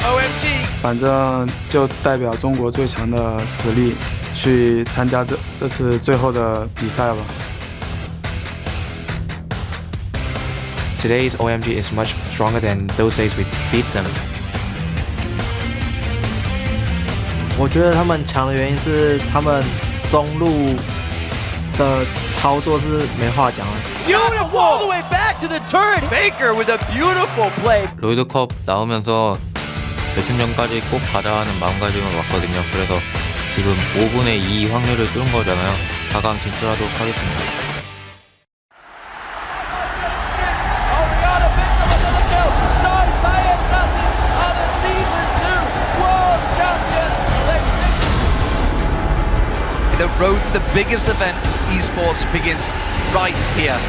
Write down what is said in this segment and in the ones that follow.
OMG。反正就代表中国最强的实力去参加这次最后的比赛吧。Today's OMG is much stronger than those days we beat them. 我觉得他们强的原因是他们中路的操作是没话讲的。Beautiful all the way back to the turret. Faker with a beautiful play. 롤드컵 나오면서 결승전까지 꼭 가자 하는 마음가짐으로 왔거든요. 그래서 지금 5분의 2 확률을 뚫은 거잖아요. 4강 진출하도록 하겠습니다. The road to the biggest event, esports, begins right here.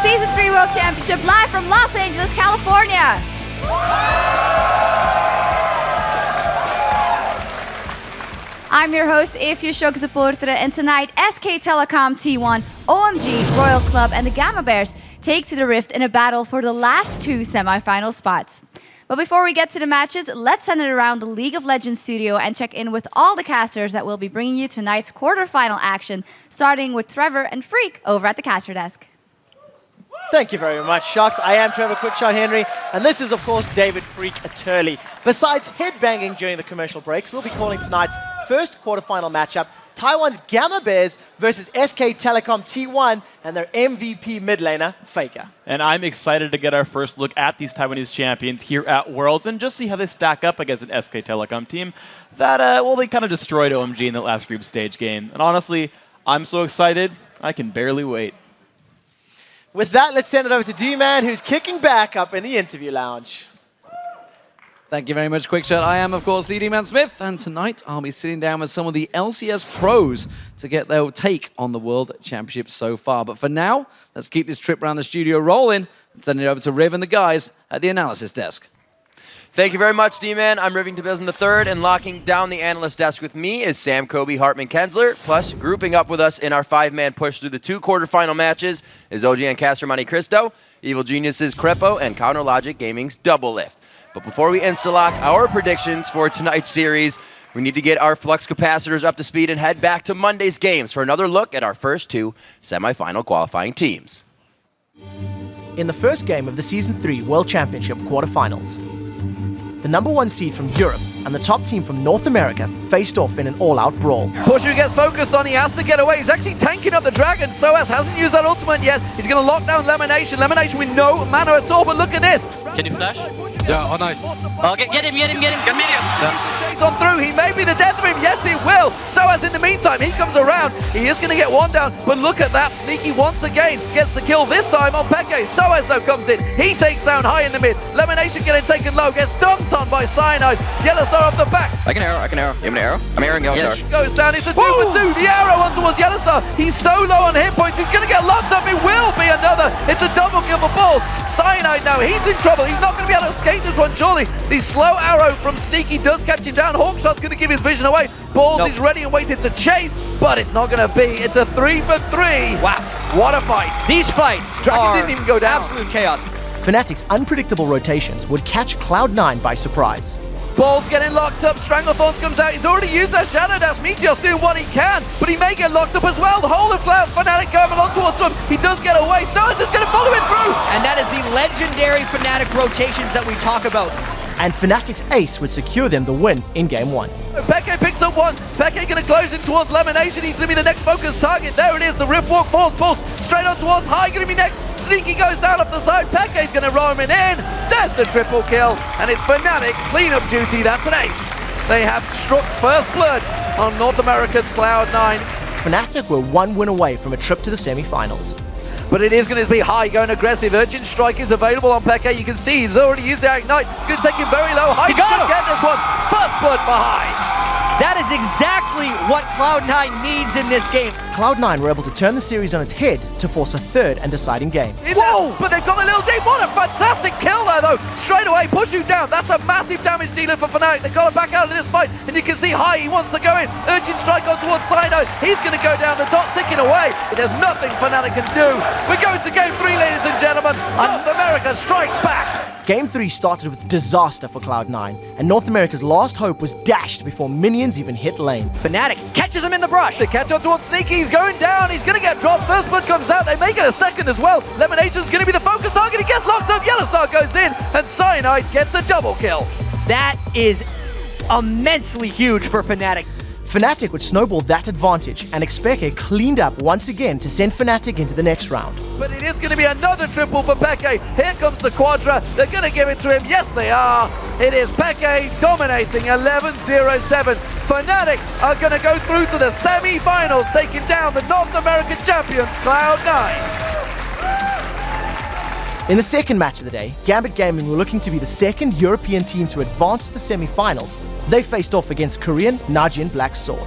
Season 3 World Championship live from Los Angeles, California. I'm your host, Efjusjok Supporter, and tonight SK Telecom T1, OMG, Royal Club, and the Gamma Bears take to the Rift in a battle for the last 2 semi-final spots. But before we get to the matches, let's send it around the League of Legends studio and check in with all the casters that will be bringing you tonight's quarterfinal action, starting with Trevor and Freak over at the caster desk. Thank you very much, Sharks. I am Trevor Quickshot Henry, and this is, of course, David Freak Turley. Besides headbanging during the commercial breaks, we'll be calling tonight's first quarterfinal matchup, Taiwan's Gamma Bears versus SK Telecom T1 and their MVP mid laner, Faker. And I'm excited to get our first look at these Taiwanese champions here at Worlds and just see how they stack up against an SK Telecom team that, well, they kind of destroyed OMG in the last group stage game. And honestly, I'm so excited, I can barely wait. With that, let's send it over to D-Man, who's kicking back up in the interview lounge. Thank you very much, Quickshot. I am, of course, D-Man Smith, and tonight I'll be sitting down with some of the LCS pros to get their take on the World Championship so far. But for now, let's keep this trip around the studio rolling and send it over to Riv and the guys at the analysis desk. Thank you very much, D-Man. I'm Rivington Bislin III, and locking down the analyst desk with me is Sam Kobe Hartman-Kensler, plus grouping up with us in our 5-man push through the 2 quarterfinal matches is OGN caster Monte Cristo, Evil Geniuses Crepo, and Counter Logic Gaming's Double Lift. But before we insta-lock our predictions for tonight's series, we need to get our flux capacitors up to speed and head back to Monday's games for another look at our first 2 semi-final qualifying teams. In the first game of the Season 3 World Championship quarterfinals, the #1 seed from Europe and the top team from North America faced off in an all-out brawl. Pusher gets focused on, he has to get away. He's actually tanking up the dragon. Soaz hasn't used that ultimate yet. He's going to lock down Lemonation. Lemonation with no mana at all, but look at this. Can you flash? Yeah, oh nice. Oh, get him. Get Chase on through, he may be the death of him. Yes, he will. Soaz in the meantime, he comes around. He is going to get one down, but look at that. Sneaky once again gets the kill this time on Peke. Soaz though comes in. He takes down high in the mid. Lemonation getting taken low, gets dunked on by Cyanide. Yellowstar off the back. I can arrow. You have an arrow? I'm arrowing Yellowstar. Goes down, it's a 2-for-2. The arrow on towards Yellowstar. He's so low on hit points, he's going to get locked up. It will be another. It's a double kill for Balls. Cyanide now, he's in trouble. He's not going to be able to escape this one, surely. The slow arrow from Sneaky does catch him down. Hawkshot's going to give his vision away. balls. Nope. He's ready and waiting to chase, but it's not going to be. It's a 3 for 3. Wow. What a fight. These fights Dragon are didn't even go down. absolute chaos. Fnatic's unpredictable rotations would catch Cloud9 by surprise. Ball's getting locked up. Stranglethorns comes out. He's already used that Shadow Dash. Meteor's doing what he can, but he may get locked up as well. The whole of Cloud, Fnatic coming along towards him. He does get away. Soaz is going to follow him through. And that is the legendary Fnatic rotations that we talk about. And Fnatic's ace would secure them the win in Game 1. Peke picks up one. Peke going to close in towards Lemonation. He's going to be the next focus target. There it is. The Rift Walk force pulse straight on towards High. Going to be next. Sneaky goes down off the side. Peke's going to roam it in. There's the triple kill. And it's Fnatic cleanup duty. That's an ace. They have struck first blood on North America's Cloud9. Fnatic were one win away from a trip to the semi-finals. But it is going to be High going aggressive. Urgent Strike is available on Peke. You can see he's already used the Ignite. It's going to take him very low. High should get this one. First blood for High. That is exactly what Cloud9 needs in this game. Cloud9 were able to turn the series on its head to force a third and deciding game. Whoa! But they've gone a little deep. What a fantastic kill there, though. Straight away, push you down. That's a massive damage dealer for Fnatic. They've got to back out of this fight. And you can see High, he wants to go in. Urgent Strike on towards Sino. He's going to go down the dot, ticking away. But there's nothing Fnatic can do. We're going to Game 3, ladies and gentlemen. North America strikes back. Game 3 started with disaster for Cloud9, and North America's last hope was dashed before minions even hit lane. Fnatic catches him in the brush. The catch on towards Sneaky. He's going down. He's going to get dropped. First blood comes out. They may get a second as well. Lemonation's going to be the focus target. He gets locked up. Yellow Star goes in, and Cyanide gets a double kill. That is immensely huge for Fnatic. Fnatic would snowball that advantage, and Xpeke cleaned up once again to send Fnatic into the next round. But it is going to be another triple for Peke. Here comes the Quadra. They're going to give it to him. Yes, they are. It is Peke dominating 11-0-7. Fnatic are going to go through to the semi-finals, taking down the North American champions, Cloud9. In the second match of the day, Gambit Gaming were looking to be the second European team to advance to the semi-finals. They faced off against Korean Najin Black Sword.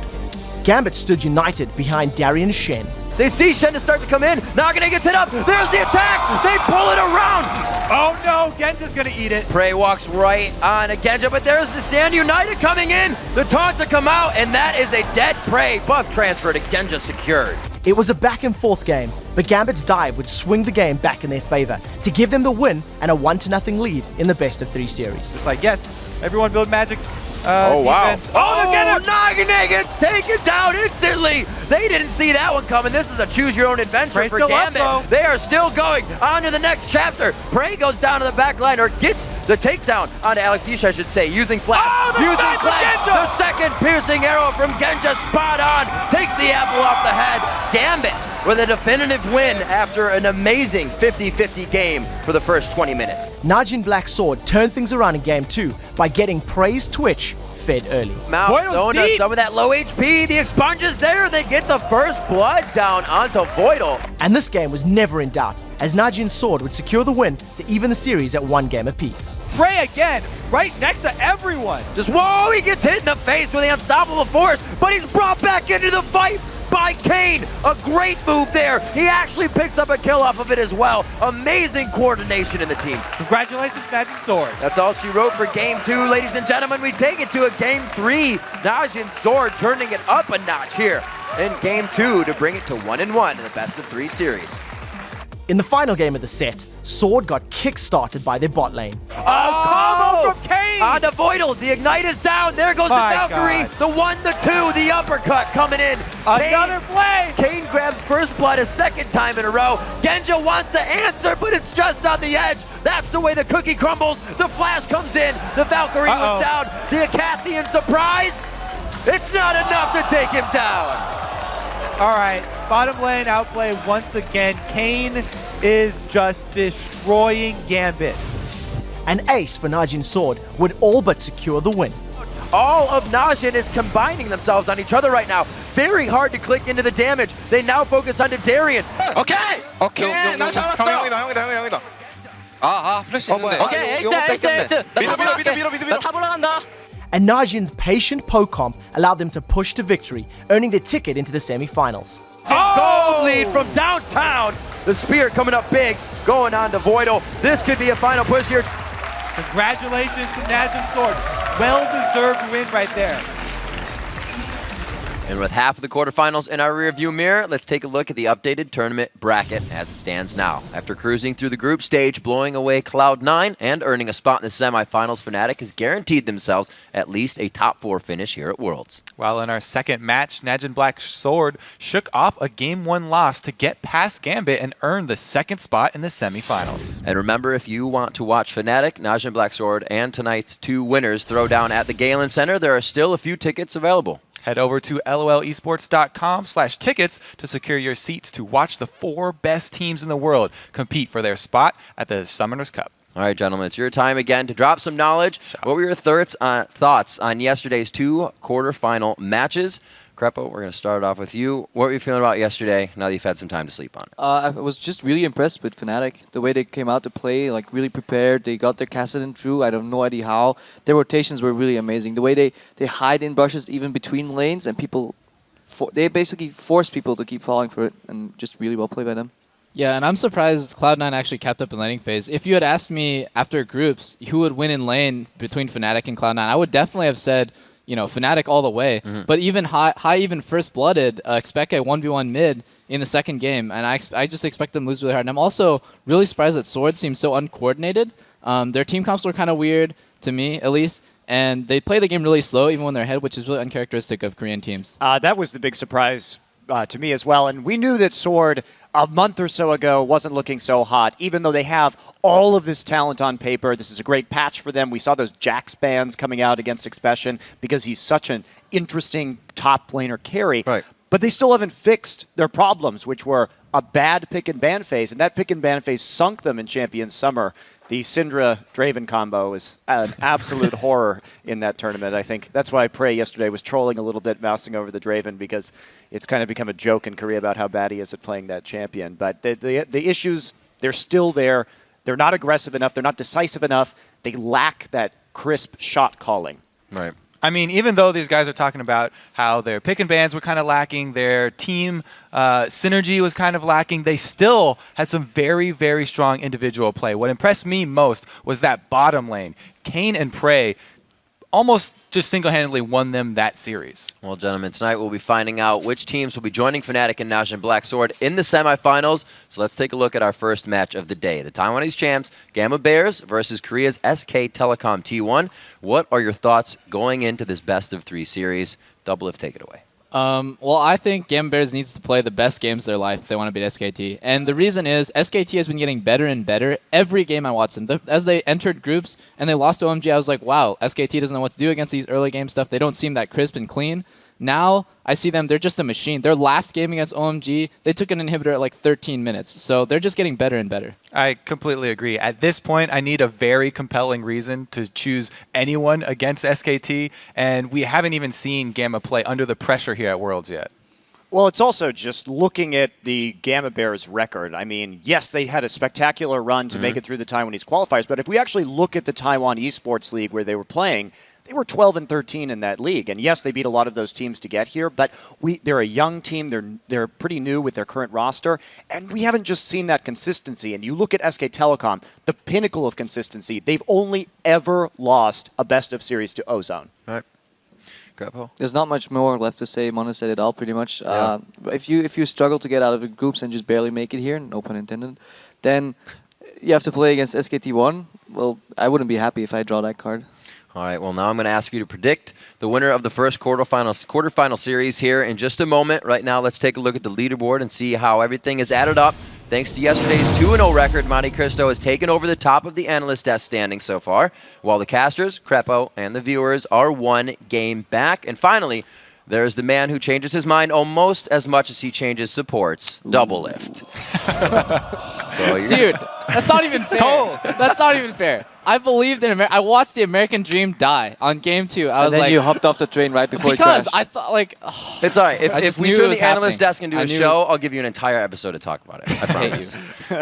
Gambit stood united behind Darian Shen. They see Shen to start to come in. Nagane gets hit up. There's the attack. They pull it around. Oh no, Genja's gonna eat it. Prey walks right on a Genja, but there's the Stand United coming in. The taunt to come out, and that is a dead Prey. Buff transfer to Genja secured. It was a back and forth game, but Gambit's dive would swing the game back in their favor to give them the win and a 1-0 lead in the best of 3 series. It's like, yes, everyone build magic. Oh, wow. Defense. Oh, Nagane gets taken down instantly. They didn't see that one coming. This is a choose-your-own adventure Prey's for still up, Gambit. though. They are still going on to the next chapter. Prey goes down to the back line, or gets the takedown onto Alex Fish, I should say, using Flash. Oh, using snipe from Flash. Genja! The second piercing arrow from Genja, spot on. Takes the apple off the head. Gambit with a definitive win after an amazing 50-50 game for the first 20 minutes. Najin Black Sword turned things around in Game 2 by getting Prey's Twitch fed early. Mount Zona, some of that low HP, the expunges there, they get the first blood down onto Voidal. And this game was never in doubt, as Najin's sword would secure the win to even the series at 1 game apiece. Prey again, right next to everyone. Just, whoa, he gets hit in the face with the unstoppable force, but he's brought back into the fight by Kane. A great move there. He actually picks up a kill off of it as well. Amazing coordination in the team. Congratulations, Najin Sword. That's all she wrote for Game 2, ladies and gentlemen. We take it to a Game 3. Najin Sword turning it up a notch here in Game 2 to bring it to 1-1 in the best of 3 series. In the final game of the set, Sword got kick-started by their bot lane. Combo from Kane! On to Voidal, the Ignite is down. There goes My the Valkyrie. God. The 1, the 2, the uppercut coming in. Another play! Kane grabs first blood a second time in a row. Genja wants to answer, but it's just on the edge. That's the way the cookie crumbles. The flash comes in. The Valkyrie was down. The Acathian surprise. It's not enough to take him down. All right, bottom lane outplay once again. Kane is just destroying Gambit. An ace for Najin Sword would all but secure the win. All of Najin is combining themselves on each other right now. Very hard to click into the damage. They now focus on Darian. 오케이! 나 잡았어! 형이다. 플래시 있는데. 오케이, 에이스. 밀어. 탑 올라간다. And Najin's patient poke comp allowed them to push to victory, earning their ticket into the semi-finals. Gold lead from downtown. The spear coming up big, going on to Voidal. This could be a final push here. Congratulations to Najin Sword. Well-deserved win right there. And with half of the quarterfinals in our rearview mirror, let's take a look at the updated tournament bracket as it stands now. After cruising through the group stage, blowing away Cloud9, and earning a spot in the semifinals, Fnatic has guaranteed themselves at least a top 4 finish here at Worlds. While in our second match, Najin Black Sword shook off a Game 1 loss to get past Gambit and earn the second spot in the semifinals. And remember, if you want to watch Fnatic, Najin Black Sword, and tonight's 2 winners throw down at the Galen Center, there are still a few tickets available. Head over to lolesports.com/tickets to secure your seats to watch the 4 best teams in the world compete for their spot at the Summoners Cup. All right, gentlemen, it's your time again to drop some knowledge. What were your thoughts on yesterday's 2 quarterfinal matches? Crepo, we're going to start off with you. What were you feeling about yesterday now that you've had some time to sleep on it? I was just really impressed with Fnatic. The way they came out to play, like really prepared. They got their Kassadin through. I have no idea how. Their rotations were really amazing. The way they hide in bushes even between lanes, and people, they basically force people to keep falling for it, and just really well played by them. Yeah, and I'm surprised Cloud9 actually kept up in laning phase. If you had asked me after groups who would win in lane between Fnatic and Cloud9, I would definitely have said, you know, Fnatic all the way. But even high even first-blooded, expect a 1v1 mid in the second game, and I just expect them to lose really hard. And I'm also really surprised that Sword seems so uncoordinated. Their team comps were kind of weird, to me at least, and they play the game really slow even when they're ahead, which is really uncharacteristic of Korean teams. That was the big surprise to me as well, and we knew that Sword a month or so ago wasn't looking so hot, even though they have all of this talent on paper. This is a great patch for them. We saw those Jax bans coming out against Expression because he's such an interesting top laner carry. Right. But they still haven't fixed their problems, which were a bad pick and ban phase, and that pick and ban phase sunk them in Champions Summer. The Syndra-Draven combo is an absolute horror in that tournament. I think that's why Prey yesterday was trolling a little bit, mousing over the Draven, because it's kind of become a joke in Korea about how bad he is at playing that champion. But the issues, they're still there. They're not aggressive enough. They're not decisive enough. They lack that crisp shot calling. Right. I mean, even though these guys are talking about how their pick and bans were kind of lacking, their team synergy was kind of lacking, they still had some very, very strong individual play. What impressed me most was that bottom lane. Kayn and Prey almost just single-handedly won them that series. Well, gentlemen, tonight we'll be finding out which teams will be joining Fnatic and Najin Black Sword in the semifinals. So let's take a look at our first match of the day. The Taiwanese champs, Gamma Bears versus Korea's SK Telecom T1. What are your thoughts going into this best-of-3 series? Double if, take it away. Well, I think Gambit Bears needs to play the best games of their life if they want to beat SKT. And the reason is SKT has been getting better and better every game I watch them. As they entered groups and they lost to OMG, I was like, wow, SKT doesn't know what to do against these early game stuff. They don't seem that crisp and clean. Now I see them, they're just a machine. Their last game against OMG, they took an inhibitor at like 13 minutes. So they're just getting better and better. I completely agree. At this point, I need a very compelling reason to choose anyone against SKT, and we haven't even seen Gamma play under the pressure here at Worlds yet. Well, it's also just looking at the Gamma Bears record. I mean, yes, they had a spectacular run to make it through the Taiwanese qualifiers, but if we actually look at the Taiwan Esports League where they were playing, they were 12-13 in that league. And yes, they beat a lot of those teams to get here, but they're a young team. They're pretty new with their current roster, and we haven't just seen that consistency. And you look at SK Telecom, the pinnacle of consistency. They've only ever lost a best-of-series to Ozone. Right. Crepo? There's not much more left to say. Mona said it all pretty much. Yeah. If you struggle to get out of the groups and just barely make it here, no pun intended, then you have to play against SKT T1. Well, I wouldn't be happy if I draw that card. All right, well, now I'm going to ask you to predict the winner of the first quarterfinal series here in just a moment. Right now, let's take a look at the leaderboard and see how everything is added up. Thanks to yesterday's 2-0 record, Monte Cristo has taken over the top of the analyst desk standing so far, while the casters, Crepo, and the viewers are 1 game back. And finally, there's the man who changes his mind almost as much as he changes supports, Double Lift. Dude, that's not even fair. That's not even fair. I believed in America. I watched the American dream die on game 2. I was then like, you hopped off the train right before it crashed. because I thought like, it's all right. If we turn the analyst desk into I a knew show, I'll give you an entire episode to talk about it. I promise.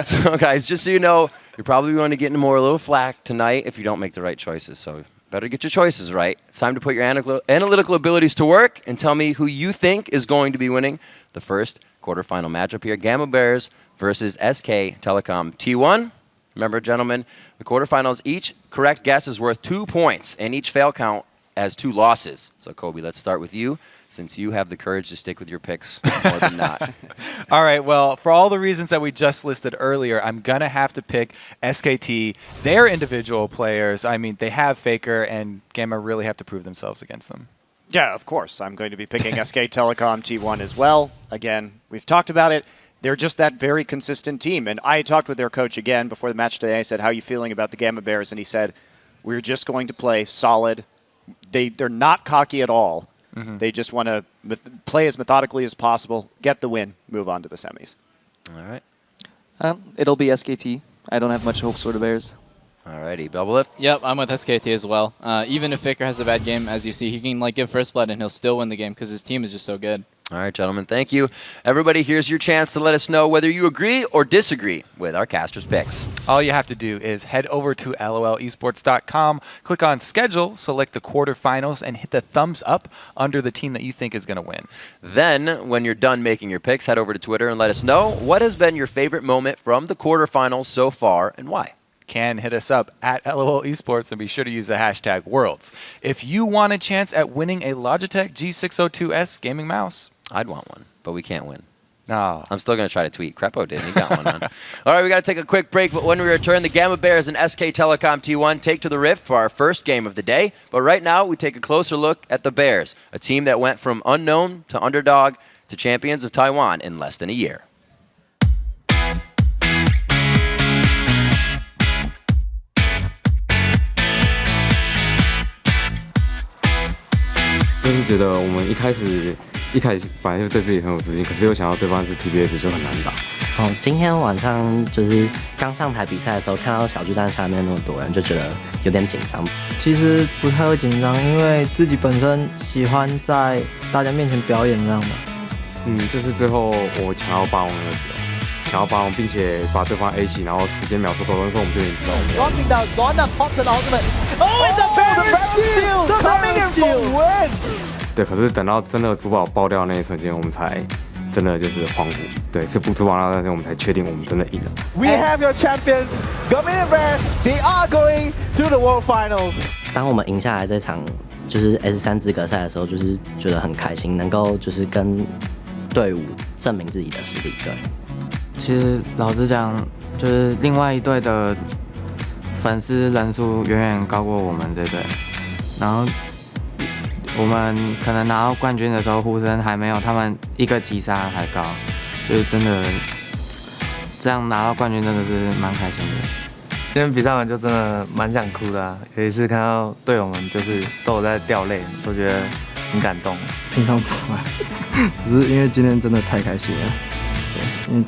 So, guys, just so you know, you're probably going to get into a little flack tonight if you don't make the right choices. So better get your choices right. It's time to put your analytical abilities to work and tell me who you think is going to be winning the first quarterfinal matchup here. Gamma Bears versus SK Telecom T1. Remember, gentlemen, the quarterfinals, each correct guess is worth 2 points, and each fail count has 2 losses. So, Kobe, let's start with you. since you have the courage to stick with your picks more than not. All right, well, for all the reasons that we just listed earlier, I'm going to have to pick SKT, their individual players. I mean, they have Faker, and Gamma really have to prove themselves against them. Yeah, of course. I'm going to be picking SK Telecom T1 as well. Again, we've talked about it. They're just that very consistent team. And I talked with their coach again before the match today. I said, how are you feeling about the Gamma Bears? And he said, we're just going to play solid. They're not cocky at all. They just want to play as methodically as possible, get the win, move on to the semis. All right. It'll be SKT. I don't have much hopes for the Bears. Alrighty, Double Lift. Yep, I'm with SKT as well. Even if Faker has a bad game, as you see, he can give first blood and he'll still win the game because his team is just so good. All right, gentlemen, thank you. Everybody, here's your chance to let us know whether you agree or disagree with our casters' picks. All you have to do is head over to lolesports.com, click on Schedule, select the quarterfinals, and hit the thumbs up under the team that you think is going to win. Then, when you're done making your picks, head over to Twitter and let us know what has been your favorite moment from the quarterfinals so far and why. Can hit us up at LOL Esports and be sure to use the hashtag Worlds. If you want a chance at winning a Logitech G602S gaming mouse, I'd want one, but we can't win. No. I'm still going to try to tweet. Crepo did. He got one on. All right, we got to take a quick break, but when we return, the Gamma Bears and SK Telecom T1 take to the Rift for our first game of the day. But right now, we take a closer look at the Bears, a team that went from unknown to underdog to champions of Taiwan in less than a year. 就是觉得我们一开始本来就对自己很有自信，可是又想到对方是 TBS 就很难打。今天晚上就是刚上台比赛的时候，看到小巨蛋下面那么多人，就觉得有点紧张。其实不太会紧张，因为自己本身喜欢在大家面前表演这样的。就是最后我抢到8王的时候，抢到8王，并且把对方 A 起，然后时间秒速够的时候，我们就已经知道我们要。Knocking down Zonda pops an ultimate. Oh, and the Bears steal coming in for win. 对，可是等到真的珠宝爆掉那一瞬间，我们才真的就是恍惚。对，是珠宝那瞬间，我们才确定我们真的赢了。We have your champions, Gambit Bears. They are going to the World Finals. 当我们赢下来这场就是 S3 资格赛的时候，就是觉得很开心，能够就是跟队伍证明自己的实力。对，其实老实讲，就是另外一队的粉丝人数远远高过我们这队，然后我们可能拿到冠军的时候，呼声还没有他们一个击杀还高，就是真的这样拿到冠军真的是蛮开心的。今天比赛完就真的蛮想哭的啊！有一次看到队友们就是都有在掉泪，都觉得很感动。平常不会，只是因为今天真的太开心了。对，因为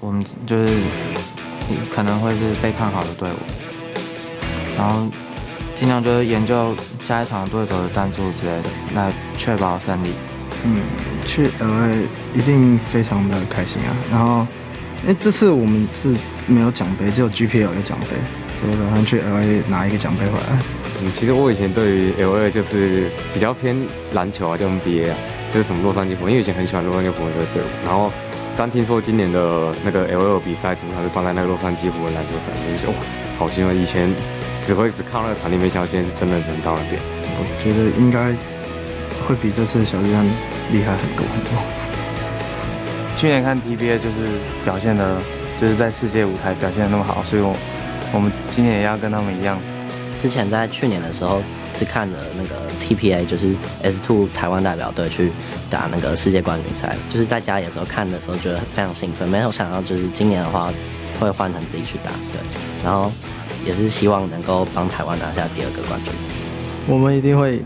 我们就是可能会是被看好的队伍，然后尽量就是研究下一场对手的战术之类的，来确保胜利。去LA 一定非常的开心啊！然后，因为这次我们是没有奖杯，只有 GPL 有奖杯，所以我打算去 LA 拿一个奖杯回来。其实我以前对于 LA 就是比较偏篮球啊，就 NBA 啊，就是什么洛杉矶湖人，因为以前很喜欢洛杉矶湖人这个队伍。然后当听说今年的那个 LA 比赛主场是放在那个洛杉矶湖人篮球场，我就觉得哇，好兴奋！以前只看到那个场地，没想到今天是真的人到那边。我觉得应该会比这次小巨蛋厉害很多很多。去年看 TBA 就是表现的，就是在世界舞台表现的那么好，所以我们今年也要跟他们一样。之前在去年的时候是看了那个 TPA， 就是 S2 台湾代表队去打那个世界冠军赛，就是在家里的时候看的时候觉得非常兴奋，没有想到就是今年的话会换成自己去打，对，然后也是希望能够帮台湾拿下第2个冠军。我们一定会